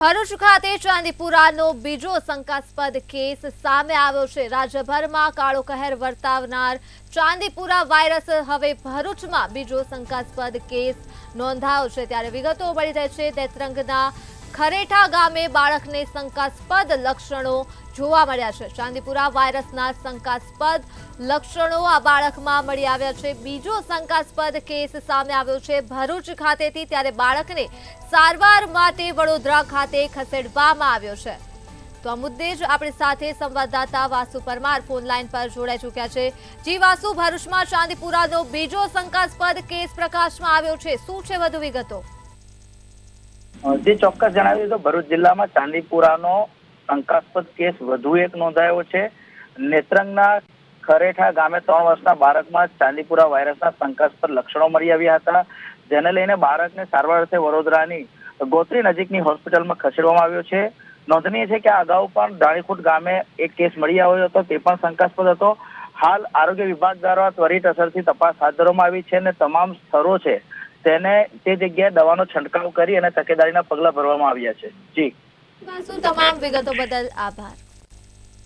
ભરૂચ ખાતે ચાંદીપુરાનો બીજો શંકાસ્પદ કેસ સામે આવ્યો છે। રાજ્યભરમાં કાળો કહેર વર્તાવનાર ચાંદીપુરા વાયરસ હવે ભરૂચમાં બીજો શંકાસ્પદ કેસ નોંધાયો છે। ત્યારે વિગતો મળી રહી છે। તેત્રંગના ખરેઠા ગામે બાળકને શંકાસ્પદ લક્ષણો જોવા મળ્યા છે। ચાંદીપુરા વાયરસના શંકાસ્પદ લક્ષણો આ બાળકમાં મળી આવ્યા છે। બીજો શંકાસ્પદ કેસ સામે આવ્યો છે ભરૂચ ખાતેથી। ત્યારે બાળકને સારવાર માટે વડોદરા ખાતે ખસેડવામાં આવ્યો છે। તો આ મુદ્દે જ આપણી સાથે સંવાદદાતા વાસુ પરમાર ફોન લાઈન પર જોડાઈ ચૂક્યા છે। જી વાસુ, ભરૂચમાં ચાંદીપુરાનો બીજો શંકાસ્પદ કેસ પ્રકાશમાં આવ્યો છે, શું છે વધુ વિગતો? જે ચોક્કસ જણાવ્યું તો ભરૂચ જિલ્લામાં ચાંદીપુરાનો શંકાસ્પદ કેસ વધુ એક નોંધાયો છે। નેત્રંગના ખરેઠા ગામે 3 વર્ષના બાળકમાં ચાંદીપુરા વાયરસના શંકાસ્પદ લક્ષણો મળી આવ્યા હતા, જેને લઈને બાળકને સારવાર અર્થે વડોદરાની ગોત્રી નજીકની હોસ્પિટલમાં ખસેડવામાં આવ્યો છે। નોંધનીય છે કે આ અગાઉ પણ દાણીખુટ ગામે એક કેસ મળી આવ્યો હતો, તે પણ શંકાસ્પદ હતો। હાલ આરોગ્ય વિભાગ દ્વારા ત્વરિત અસરથી તપાસ હાથ ધરવામાં આવી છે અને તમામ સ્થળો છે તેને તે જગ્યાએ દવાનો છંટકાવ કરી અને તકેદારીના પગલા ભરવામાં આવ્યા છે। જી વાસુ, તમામ વિગતો બદલ આભાર।